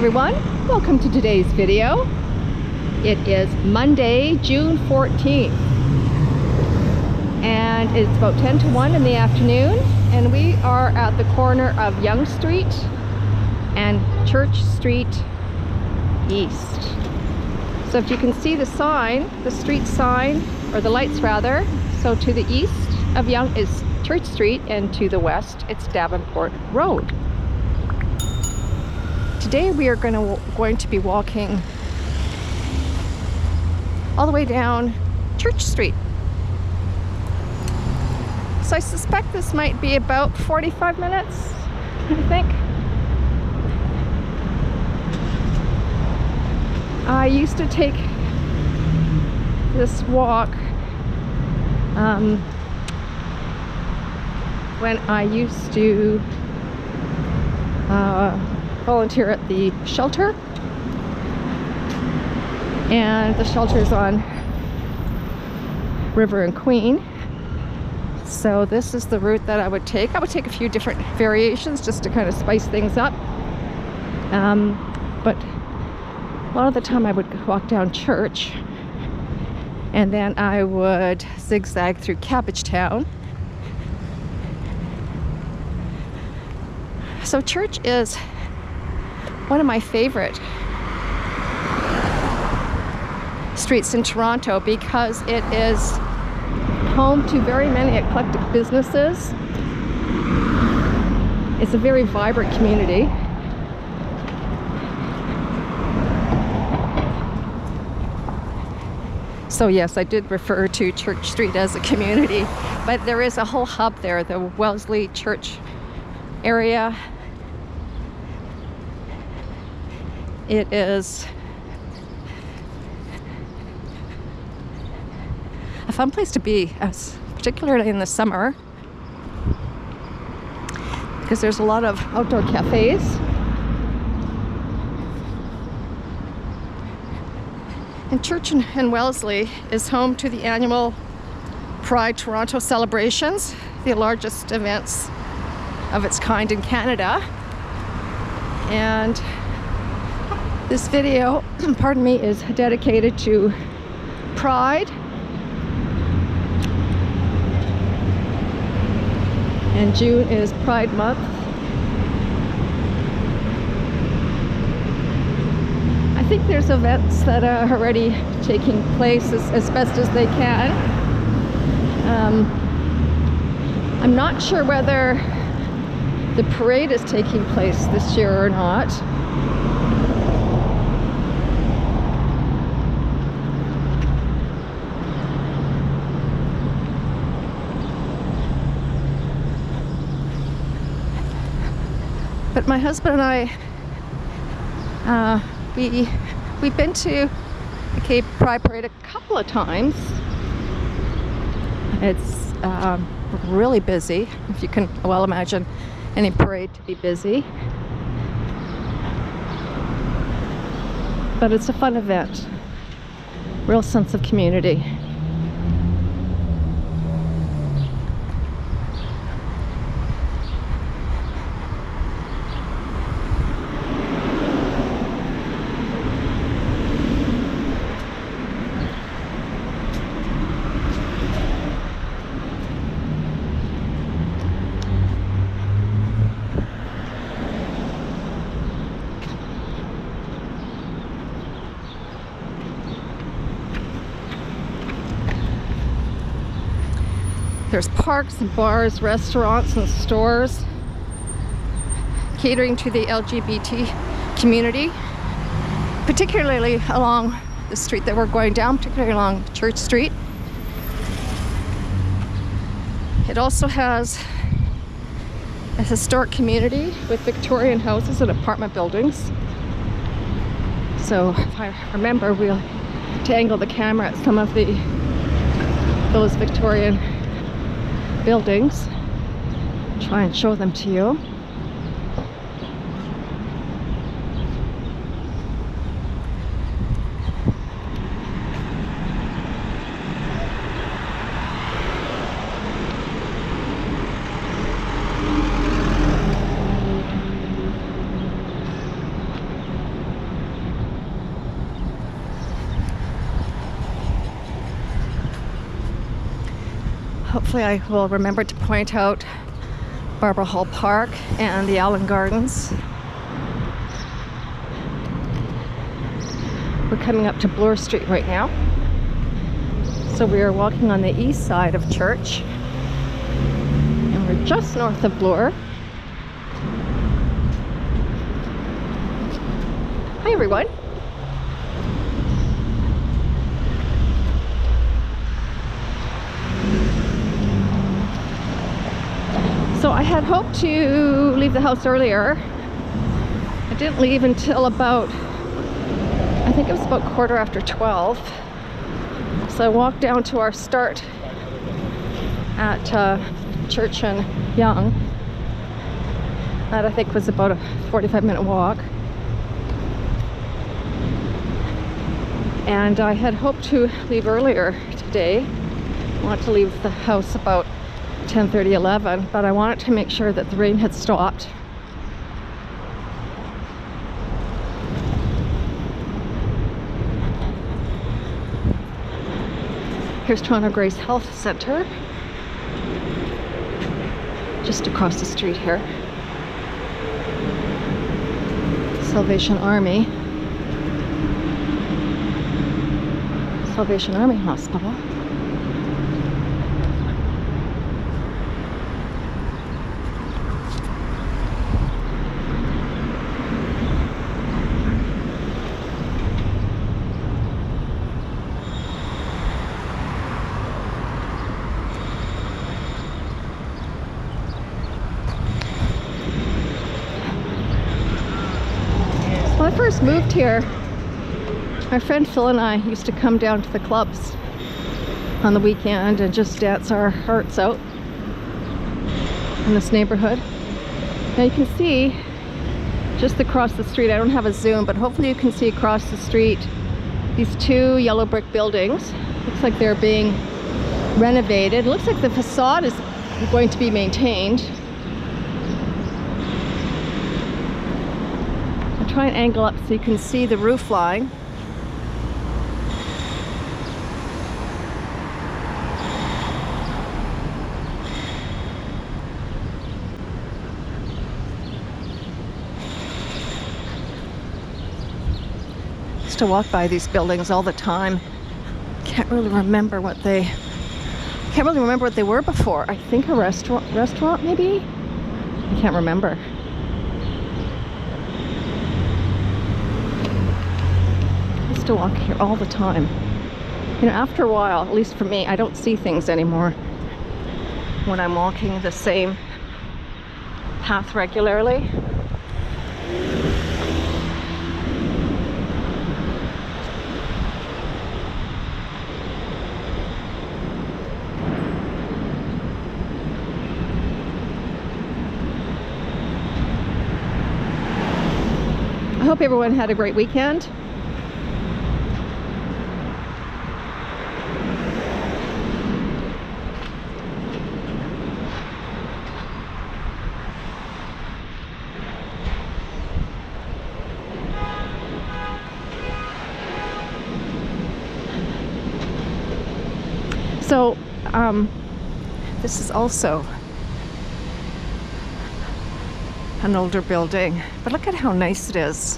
everyone, welcome to today's video. It is Monday, June 14th, and it's about 10 to 1 in the afternoon, and we are at the corner of Yonge Street and Church Street East. So if you can see the sign, the street sign, or the lights rather, so to the east of Yonge is Church Street, and to the west it's Davenport Road. Today we are going to be walking all the way down Church Street. So I suspect this might be about 45 minutes, I think. I used to take this walk when I used to volunteer at the shelter, and the shelter's on River and Queen. So this is the route that I would take. I would take a few different variations just to kind of spice things up, but a lot of the time I would walk down Church, and then I would zigzag through Cabbagetown. So Church is one of my favorite streets in Toronto because it is home to very many eclectic businesses. It's a very vibrant community. So yes, I did refer to Church Street as a community, but there is a whole hub there, the Wellesley Church area. It is a fun place to be, particularly in the summer, because there's a lot of outdoor cafes. And Church in Wellesley is home to the annual Pride Toronto celebrations, the largest events of its kind in Canada. And this video, pardon me, is dedicated to Pride. And June is Pride Month. I think there's events that are already taking place as best as they can. I'm not sure whether the parade is taking place this year or not. But my husband and I, we've been to the Cape Pride Parade a couple of times. It's really busy, if you can well imagine any parade to be busy. But it's a fun event, real sense of community. There's parks and bars, restaurants and stores catering to the LGBT community, particularly along the street that we're going down, particularly along Church Street. It also has a historic community with Victorian houses and apartment buildings. So if I remember, we'll angle the camera at some of those Victorian buildings, try and show them to you. Hopefully I will remember to point out Barbara Hall Park and the Allen Gardens. We're coming up to Bloor Street right now. So we are walking on the east side of Church. And we're just north of Bloor. Hi everyone. So I had hoped to leave the house earlier. I didn't leave until about, I think it was about 12:15. So I walked down to our start at Church and Yonge. That I think was about a 45-minute walk. And I had hoped to leave earlier today. I wanted to leave the house about 10:30, 11, but I wanted to make sure that the rain had stopped. Here's Toronto Grace Health Centre, just across the street here. Salvation Army Hospital. When I first moved here, my friend Phil and I used to come down to the clubs on the weekend and just dance our hearts out in this neighborhood. Now you can see just across the street, I don't have a zoom, but hopefully you can see across the street these two yellow brick buildings. Looks like they're being renovated. It looks like the facade is going to be maintained. I'll try and angle up so you can see the roof line. To walk by these buildings all the time. Can't really remember what they were before. I think a restaurant maybe? I can't remember. I used to walk here all the time. You know, after a while, at least for me, I don't see things anymore when I'm walking the same path regularly. I hope everyone had a great weekend. So, this is also an older building, but look at how nice it is.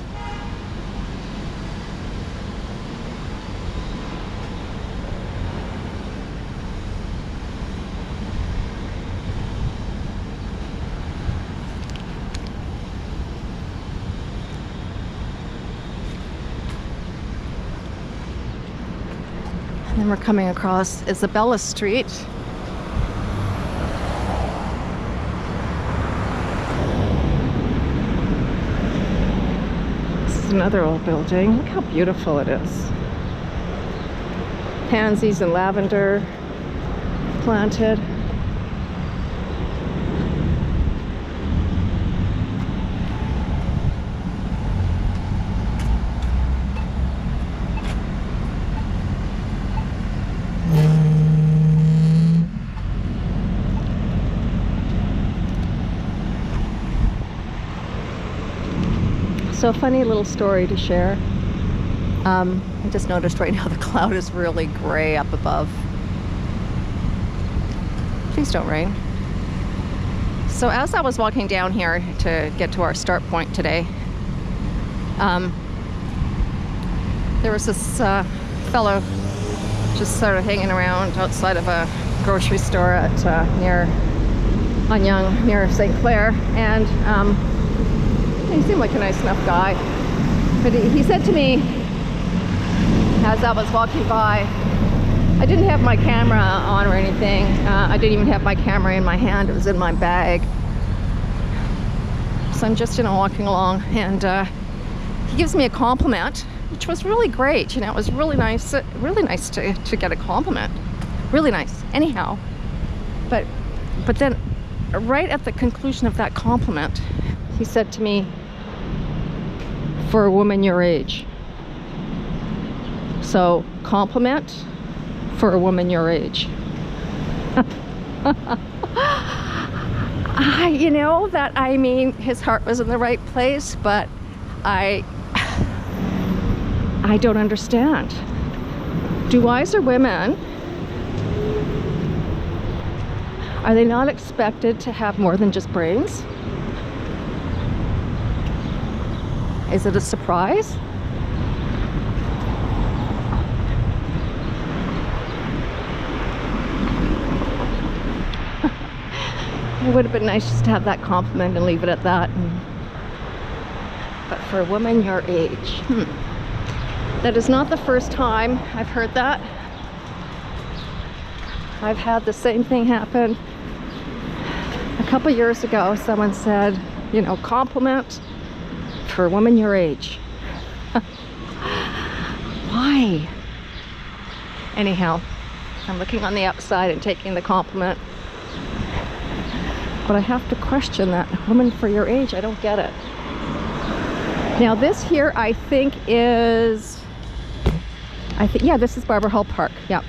And then we're coming across Isabella Street. Another old building. Look how beautiful it is. Pansies and lavender planted. So a funny little story to share. I just noticed right now the cloud is really gray up above. Please don't rain. So as I was walking down here to get to our start point today, there was this fellow just sort of hanging around outside of a grocery store at near St. Clair, and he seemed like a nice enough guy. But he said to me as I was walking by, I didn't have my camera on or anything. I didn't even have my camera in my hand. It was in my bag. So I'm just, walking along, and he gives me a compliment, which was really great. It was really nice to get a compliment. Really nice. Anyhow, but then right at the conclusion of that compliment, he said to me, "For a woman your age." So, compliment for a woman your age. His heart was in the right place, but I don't understand. Do wiser women, are they not expected to have more than just brains? Is it a surprise? It would have been nice just to have that compliment and leave it at that. But for a woman your age, that is not the first time I've heard that. I've had the same thing happen. A couple years ago, someone said, compliment for a woman your age. Why? Anyhow, I'm looking on the outside and taking the compliment. But I have to question that. Woman for your age, I don't get it. Now this here, I think, this is Barbara Hall Park. Yeah.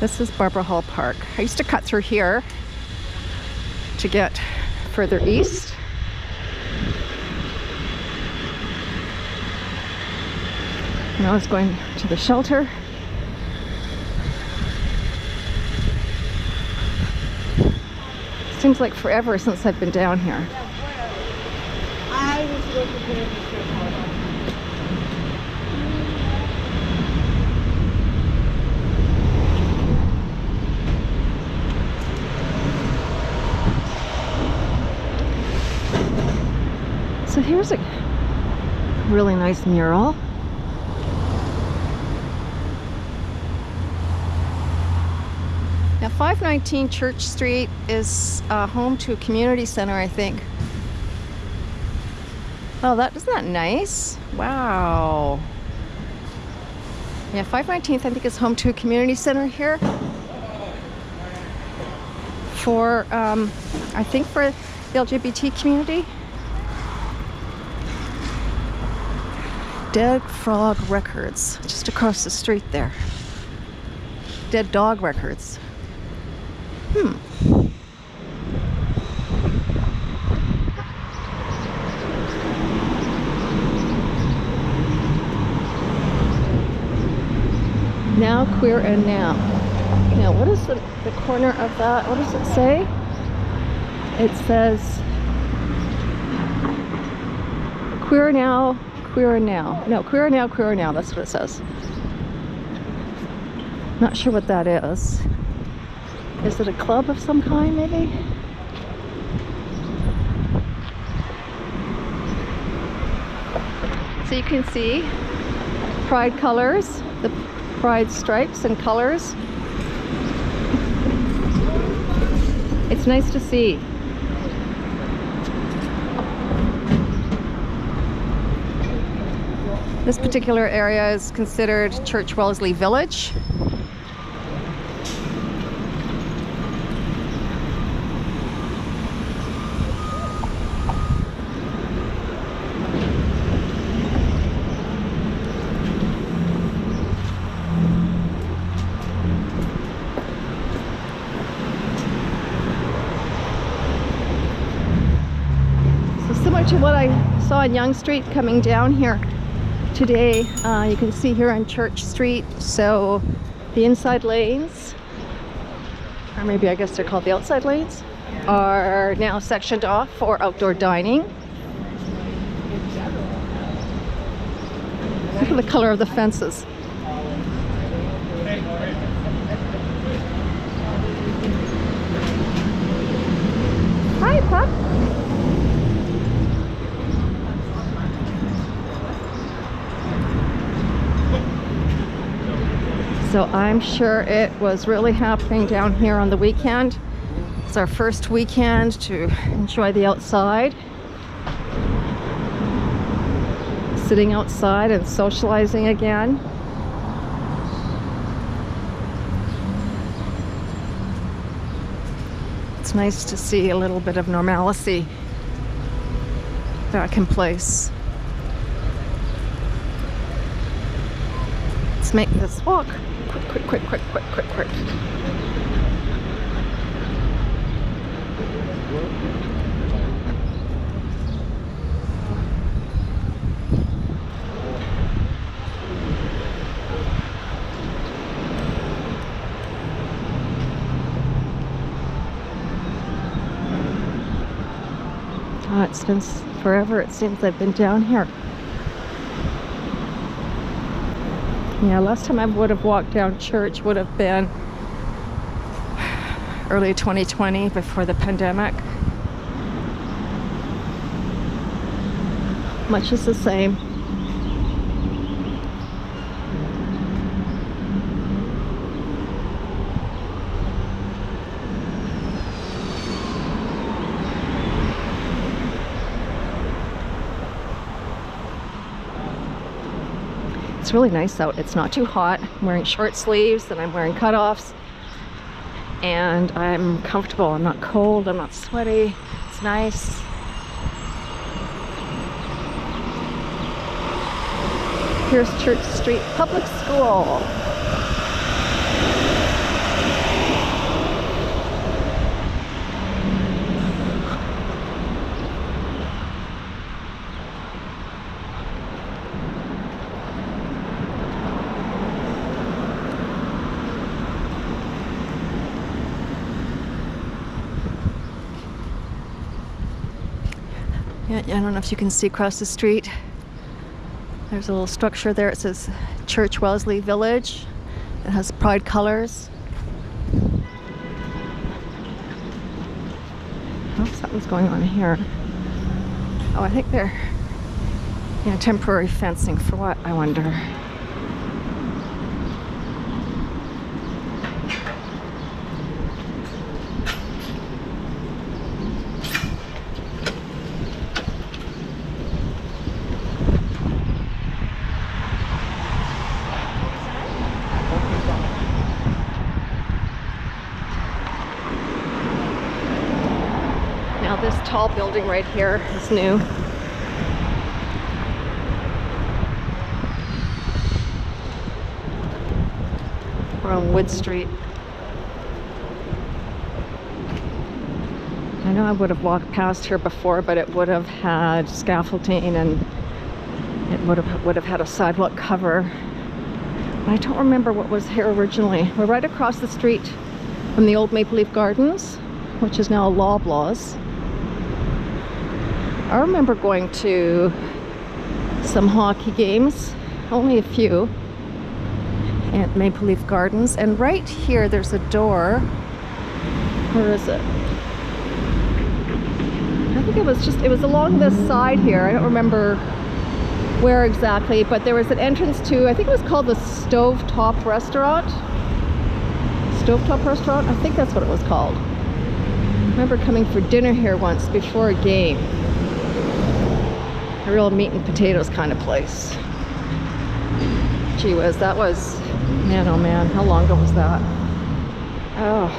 This is Barbara Hall Park. I used to cut through here to get further east. And I was going to the shelter. Seems like forever since I've been down here. So here's a really nice mural. Now 519 Church Street is home to a community center, I think. Oh, isn't that nice? Wow. Yeah, 519th I think is home to a community center here for, I think for the LGBT community. Dead Frog Records, just across the street there. Dead Dog Records. Now Queer and Now. Now what is the corner of that? What does it say? It says Queer Now, Queer and Now. No, Queer and Now, Queer and Now. That's what it says. Not sure what that is. Is it a club of some kind, maybe? So you can see pride colors, the pride stripes and colors. It's nice to see. This particular area is considered Church Wellesley Village. To what I saw on Yonge Street coming down here today, you can see here on Church Street. So the inside lanes are maybe I guess they're called the outside lanes, are now sectioned off for outdoor dining. Look at the color of the fences. Hi, pup. So I'm sure it was really happening down here on the weekend. It's our first weekend to enjoy the outside. Sitting outside and socializing again. It's nice to see a little bit of normalcy back in place. Let's make this walk quick. Oh, it's been forever, it seems I've been down here. Yeah, last time I would have walked down Church would have been early 2020, before the pandemic. Much is the same. It's really nice out. It's not too hot. I'm wearing short sleeves and I'm wearing cutoffs. And I'm comfortable. I'm not cold. I'm not sweaty. It's nice. Here's Church Street Public School. Yeah, I don't know if you can see across the street. There's a little structure there. It says Church Wellesley Village. It has pride colors. Oh, something's going on here. Oh, I think they're temporary fencing for what, I wonder. Now this tall building right here is new. We're on Wood Street. I know I would have walked past here before, but it would have had scaffolding and it would have had a sidewalk cover. But I don't remember what was here originally. We're right across the street from the old Maple Leaf Gardens, which is now Loblaws. I remember going to some hockey games, only a few, at Maple Leaf Gardens. And right here there's a door. Where is it? I think it was along this side here. I don't remember where exactly, but there was an entrance to, I think it was called the Stovetop Restaurant. Stovetop Restaurant? I think that's what it was called. I remember coming for dinner here once before a game. A real meat and potatoes kind of place. Gee whiz, that was, man oh man, how long ago was that? Oh,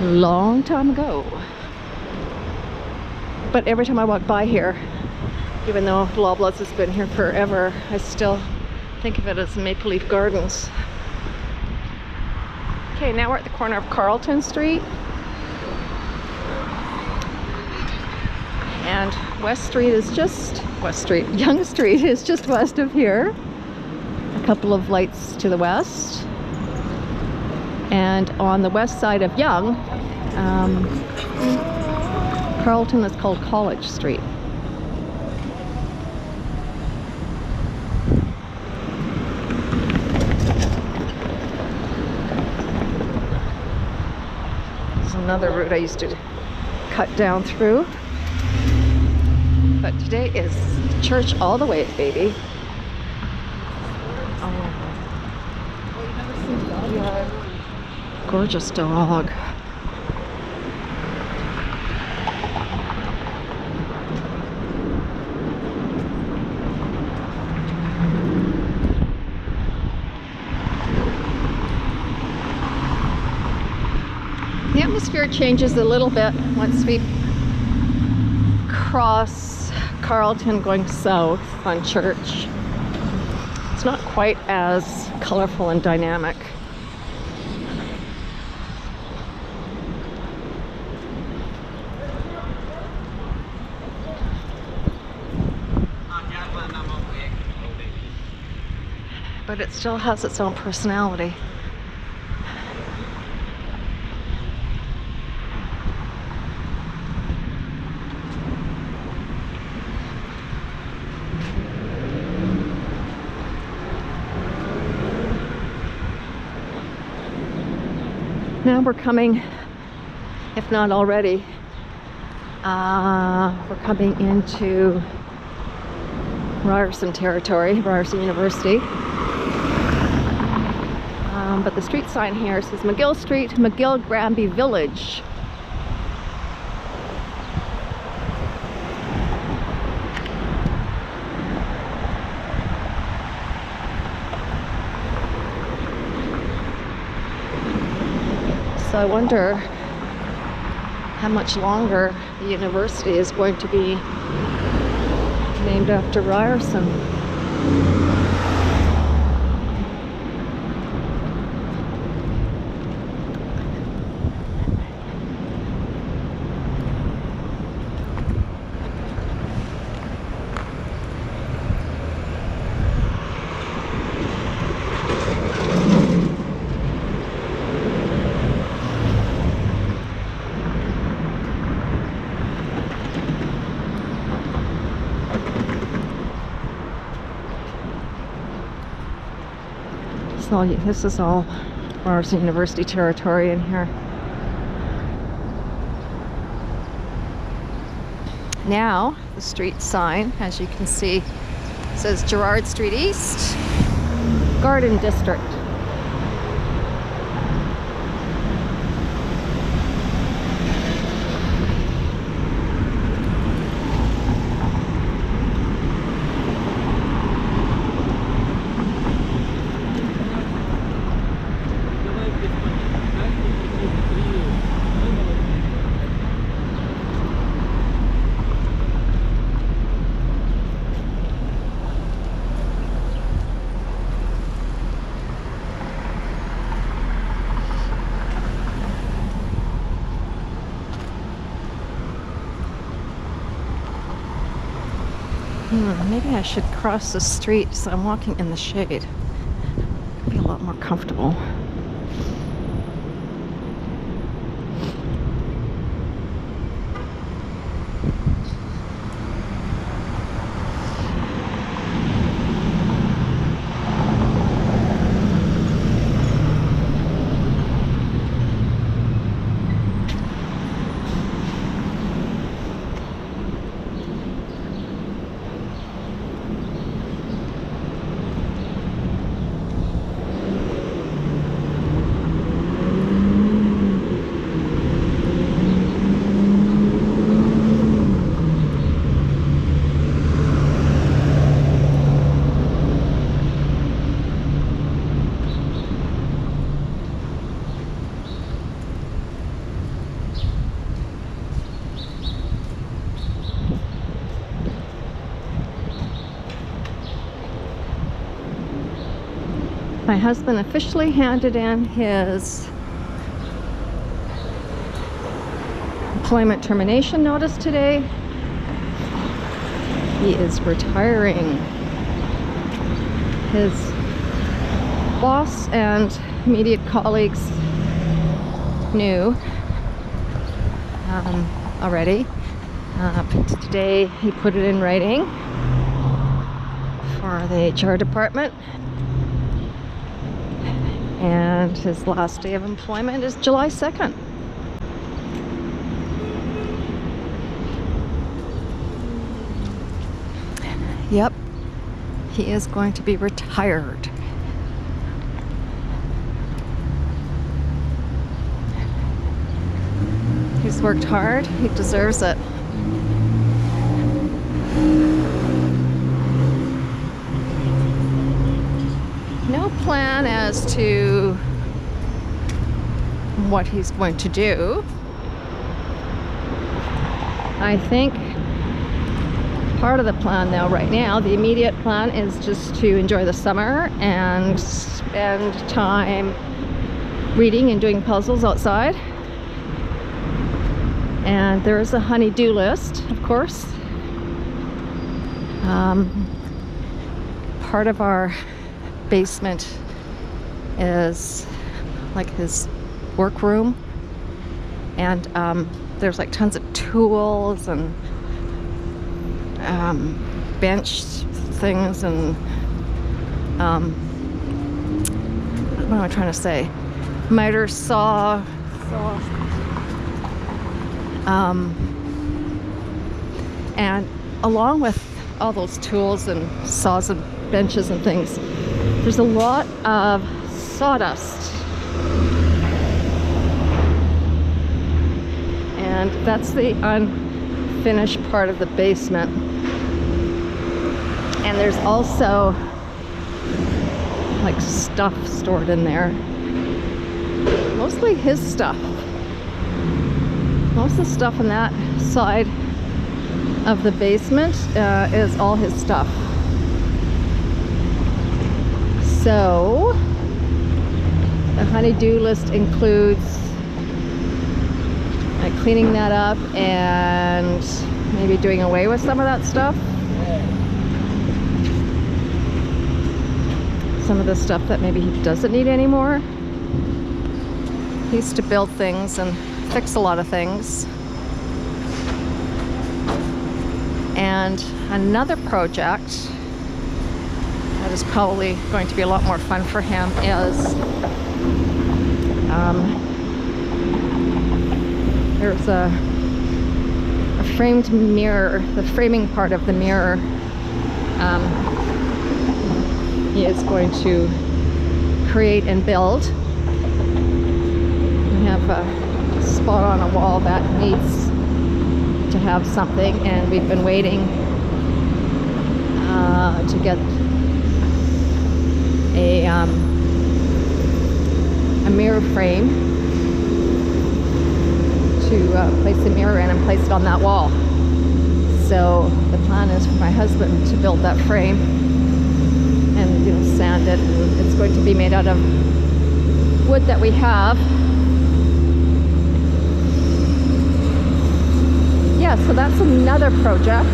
long time ago. But every time I walk by here, even though Loblaws has been here forever, I still think of it as Maple Leaf Gardens. Okay, now we're at the corner of Carlton Street. And Young Street is just west of here. A couple of lights to the west. And on the west side of Yonge, Carlton is called College Street. There's another route I used to cut down through. But today is church all the way, baby. Oh. Yeah. Gorgeous dog. The atmosphere changes a little bit once we cross Carlton going south on Church. It's not quite as colorful and dynamic. But it still has its own personality. Now we're coming, if not already, we're coming into Ryerson territory, Ryerson University. But the street sign here says McGill Street, McGill Granby Village. So I wonder how much longer the university is going to be named after Ryerson. So this is all Ryerson University territory in here. Now, the street sign, as you can see, says Gerrard Street East, Garden District. Maybe I should cross the street so I'm walking in the shade. It'd be a lot more comfortable. My husband officially handed in his employment termination notice today. He is retiring. His boss and immediate colleagues new already. Today he put it in writing for the HR department, and his last day of employment is July 2nd. Yep, he is going to be retired. He's worked hard, he deserves it. No plan as to what he's going to do. I think part of the plan though right now, the immediate plan, is just to enjoy the summer and spend time reading and doing puzzles outside. And there is a honey-do list, of course. Part of our basement is like his workroom, and there's like tons of tools and bench things and what am I trying to say? Miter saw. And along with all those tools and saws and benches and things, there's a lot of sawdust. And that's the unfinished part of the basement. And there's also like stuff stored in there. Mostly his stuff. Most of the stuff in that side of the basement is all his stuff. So the honey-do list includes cleaning that up and maybe doing away with some of that stuff. Some of the stuff that maybe he doesn't need anymore. He used to build things and fix a lot of things. And another project that is probably going to be a lot more fun for him is there's a framed mirror, the framing part of the mirror. He is going to create and build. We have a spot on a wall that needs to have something, and we've been waiting to get a mirror frame to place the mirror in and place it on that wall. So the plan is for my husband to build that frame and, you know, sand it, and it's going to be made out of wood that we have. Yeah, so that's another project.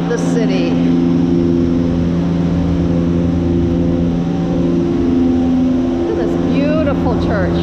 The city. Look at this beautiful church.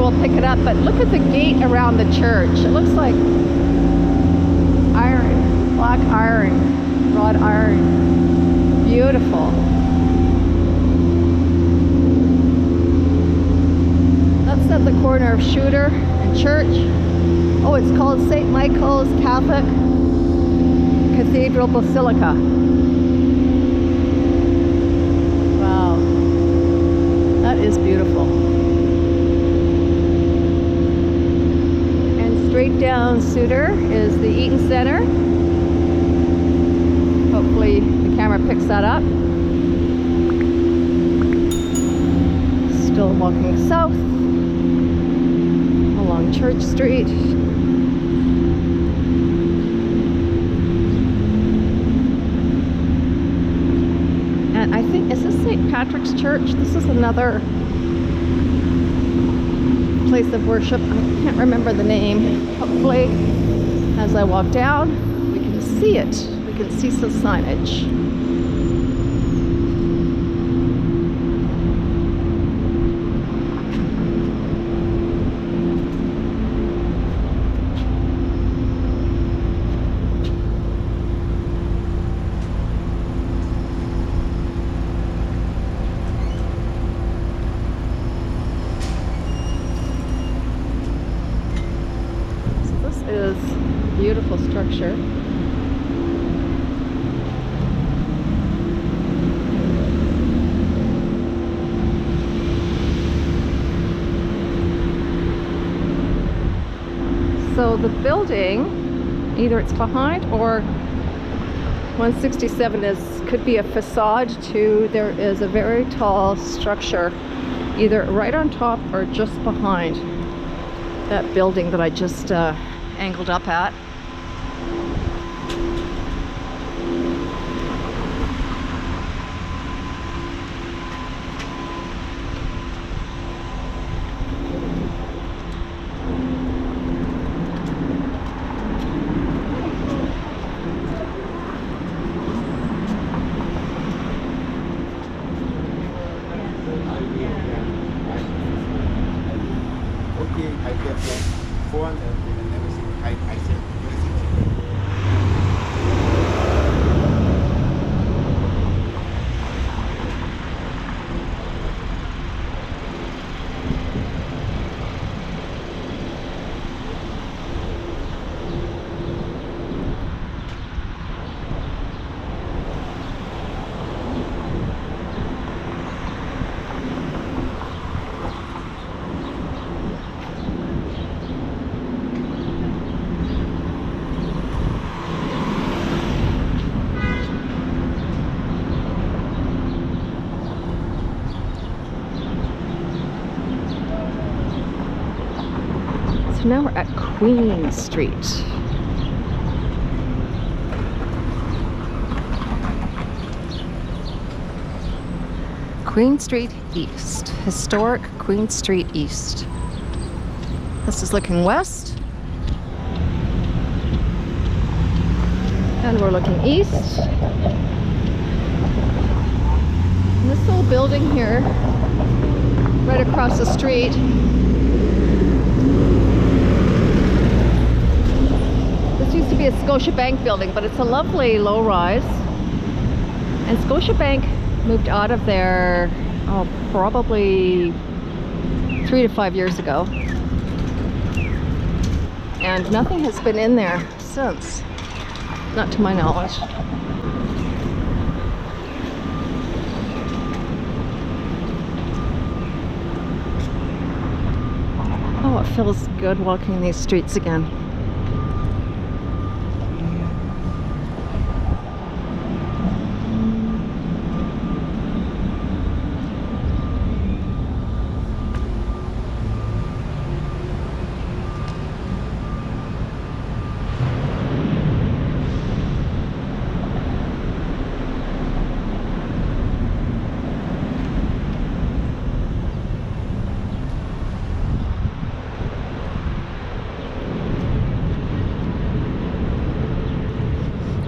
will pick it up, but look at the gate around the church. It looks like iron, black iron, wrought iron. Beautiful. That's at the corner of Shooter and Church. Oh, it's called St. Michael's Catholic Cathedral Basilica. Wow, that is beautiful. And straight down Suter is the Eaton Center. Hopefully the camera picks that up. Still walking south along Church Street. And I think, is this St. Patrick's Church? This is another place of worship. I can't remember the name. Hopefully, as I walk down, we can see it. We can see some signage. Is a beautiful structure. So the building, either it's behind or 167 could be a facade to, there is a very tall structure either right on top or just behind that building that I just angled up at. Okay, I get phone and everything. I said everything. So now we're at Queen Street. Queen Street East. Historic Queen Street East. This is looking west. And we're looking east. And this little building here, right across the street, this used to be a Scotiabank building, but it's a lovely low-rise. And Scotiabank moved out of there, oh, probably 3 to 5 years ago. And nothing has been in there since, not to my knowledge. Oh, it feels good walking these streets again.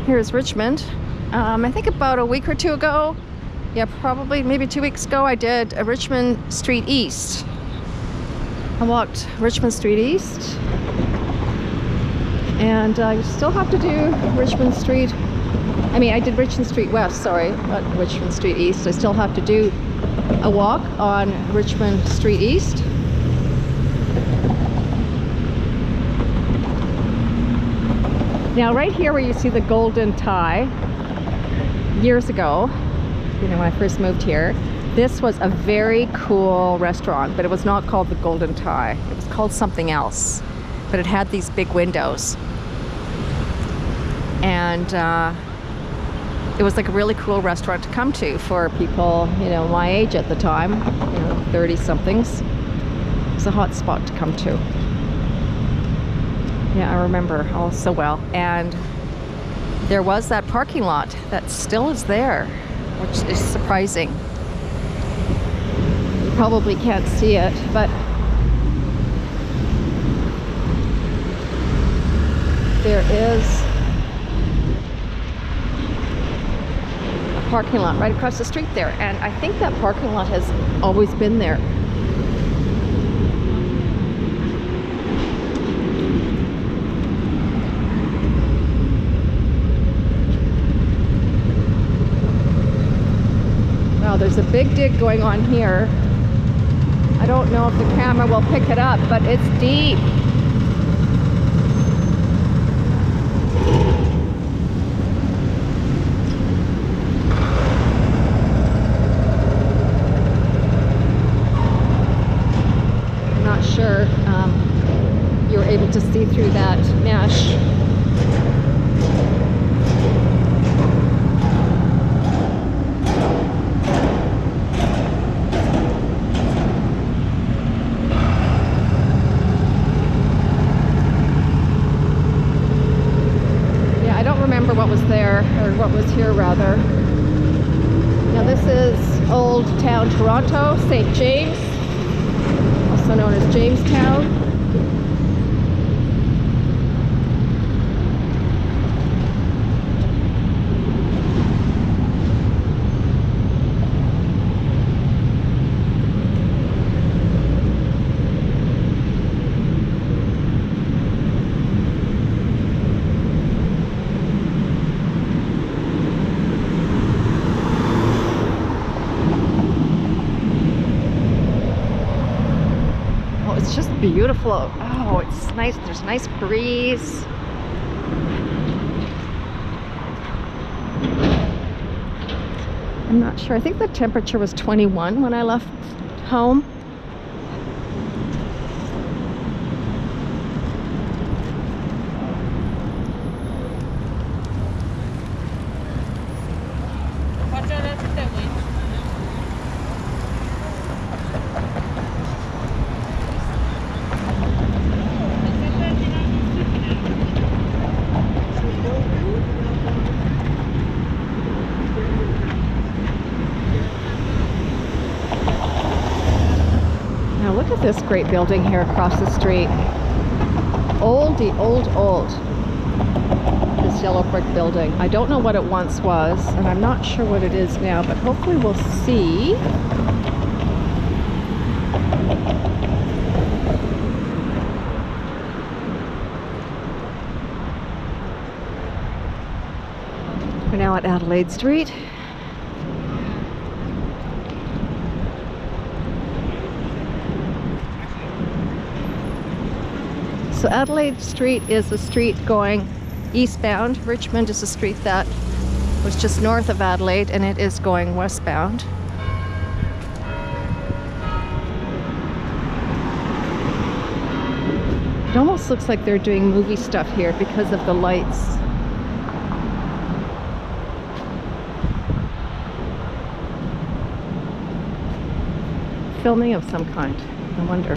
Here's Richmond. I think about a week or two ago, yeah, probably maybe 2 weeks ago, I did a Richmond Street East. I walked Richmond Street East, and I still have to do Richmond Street. I mean, I did Richmond Street West, sorry, not Richmond Street East. I still have to do a walk on Richmond Street East. Now, right here where you see the golden tie, years ago, you know, when I first moved here, this was a very cool restaurant, but it was not called the Golden Tie. It was called something else, but it had these big windows. And it was like a really cool restaurant to come to for people, you know, my age at the time, you know, 30-somethings. It was a hot spot to come to. Yeah, I remember all so well. And there was that parking lot that still is there, which is surprising. You probably can't see it, but there is a parking lot right across the street there, and I think that parking lot has always been there. Wow, there's a big dig going on here. I don't know if the camera will pick it up, but it's deep. I'm not sure you're able to see through that mesh. What was there, or what was here rather. Now this is Old Town Toronto, St. James, also known as Jamestown. Beautiful. Oh, it's nice. There's a nice breeze. I'm not sure. I think the temperature was 21 when I left home. Look at this great building here across the street. Oldie, old. This yellow brick building. I don't know what it once was, and I'm not sure what it is now, but hopefully we'll see. We're now at Adelaide Street. So Adelaide Street is a street going eastbound. Richmond is a street that was just north of Adelaide, and it is going westbound. It almost looks like they're doing movie stuff here because of the lights. Filming of some kind, I wonder.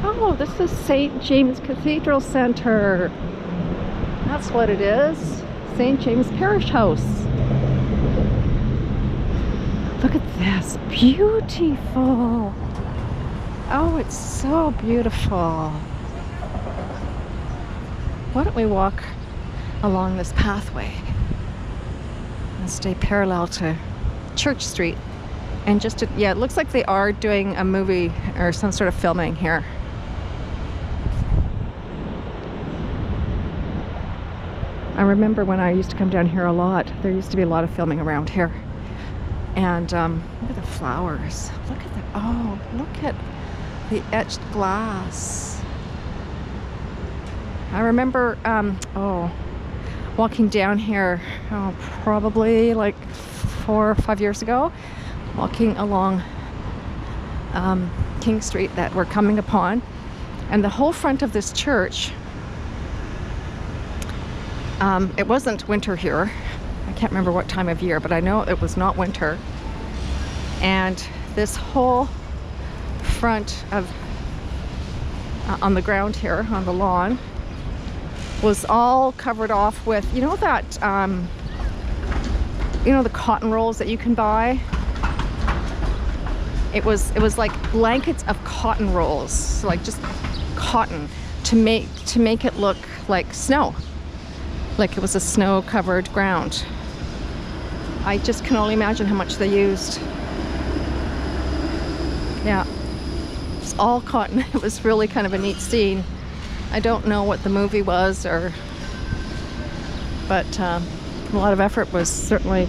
Oh, this is St. James Cathedral Center. That's what it is. St. James Parish House. Look at this. Beautiful. Oh, it's so beautiful. Why don't we walk along this pathway and stay parallel to Church Street? And just to, yeah, it looks like they are doing a movie or some sort of filming here. I remember when I used to come down here a lot, there used to be a lot of filming around here. And look at the flowers. Look at that. Oh, look at the etched glass. I remember, walking down here, probably like 4 or 5 years ago, walking along King Street that we're coming upon. And the whole front of this church, it wasn't winter here. I can't remember what time of year, but I know it was not winter. And this whole front of, on the ground here, on the lawn, was all covered off with, you know that, the cotton rolls that you can buy? It was like blankets of cotton rolls, so like just cotton, to make it look like snow. Like it was a snow-covered ground. I just can only imagine how much they used. Yeah, it's all cotton. It was really kind of a neat scene. I don't know what the movie was, but a lot of effort was certainly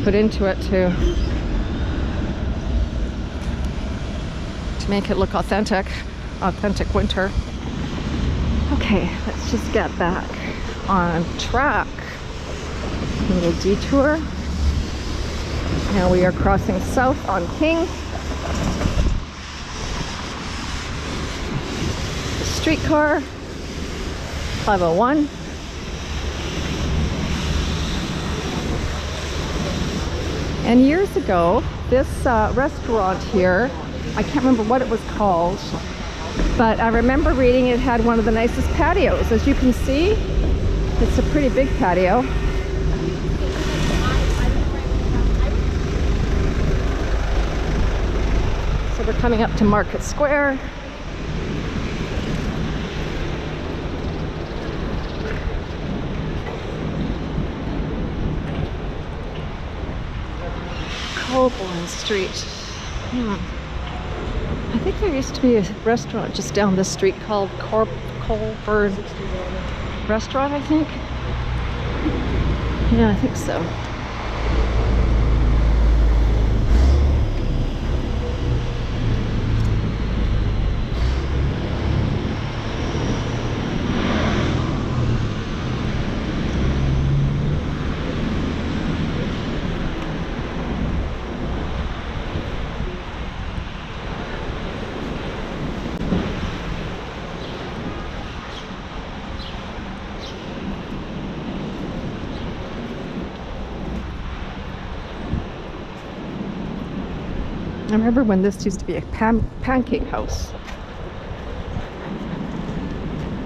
put into it to make it look authentic winter. Okay, let's just get back on track. A little detour. Now we are crossing south on King. The streetcar, 501. And years ago, this restaurant here, I can't remember what it was called, but I remember reading it had one of the nicest patios. As you can see, it's a pretty big patio. So we're coming up to Market Square. Colborne Street. I think there used to be a restaurant just down this street called Colborne Restaurant, I think. Yeah, I think so. I remember when this used to be a pancake house.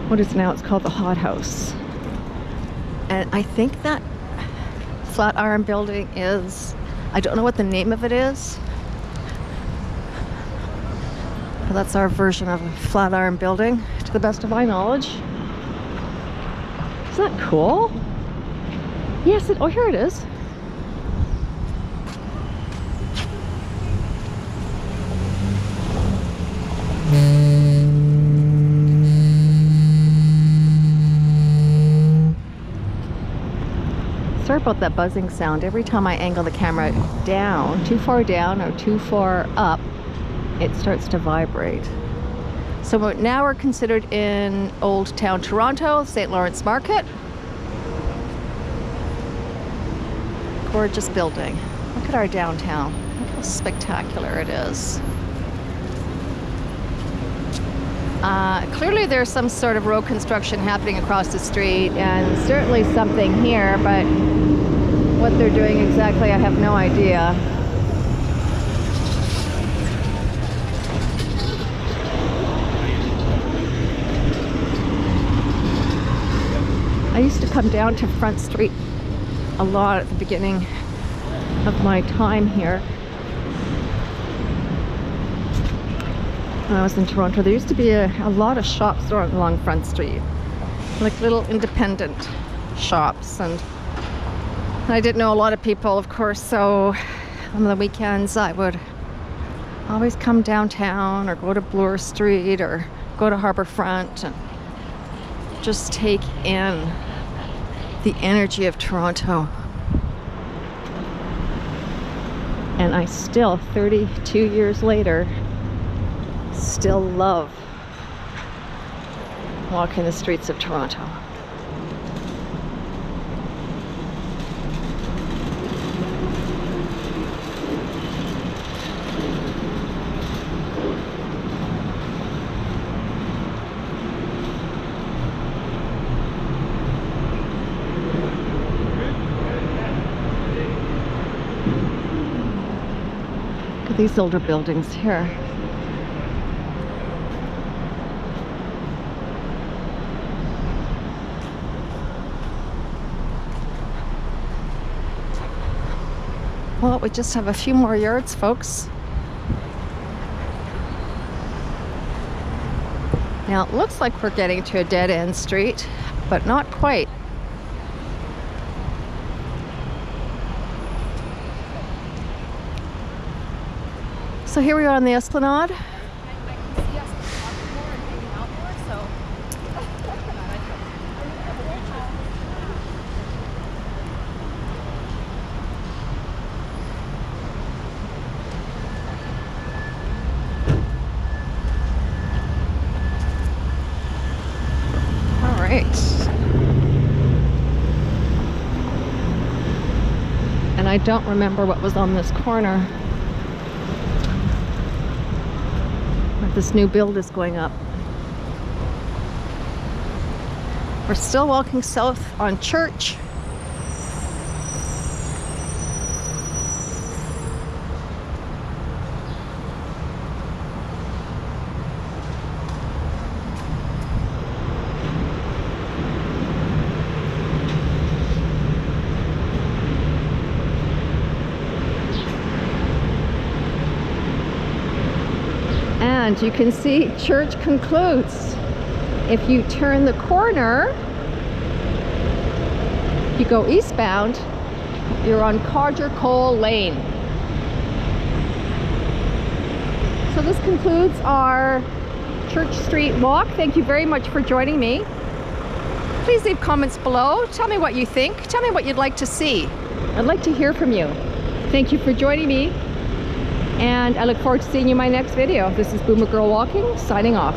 What is now? It's called the Hot House. And I think that Flatiron building is, I don't know what the name of it is, but that's our version of a Flatiron building, to the best of my knowledge. Isn't that cool? Yes, oh, here it is. Sorry about that buzzing sound. Every time I angle the camera down, too far down or too far up, it starts to vibrate. So now we're considered in Old Town Toronto, St. Lawrence Market. Gorgeous building. Look at our downtown. Look how spectacular it is. Clearly there's some sort of road construction happening across the street, and certainly something here, but what they're doing exactly, I have no idea. I used to come down to Front Street a lot at the beginning of my time here. When I was in Toronto, there used to be a lot of shops along Front Street, like little independent shops, and I didn't know a lot of people, of course, so on the weekends I would always come downtown or go to Bloor Street or go to Harbourfront and just take in the energy of Toronto. And I still, 32 years later, still love walking the streets of Toronto. Look at these older buildings here. Well, we just have a few more yards, folks. Now, it looks like we're getting to a dead-end street, but not quite. So here we are on the Esplanade. And I don't remember what was on this corner where this new build is going up. We're still walking south on Church. And you can see Church concludes. If you turn the corner, you go eastbound, you're on Codger Cole Lane. So this concludes our Church Street walk. Thank you very much for joining me. Please leave comments below. Tell me what you think. Tell me what you'd like to see. I'd like to hear from you. Thank you for joining me. And I look forward to seeing you in my next video. This is Boomer Girl Walking, signing off.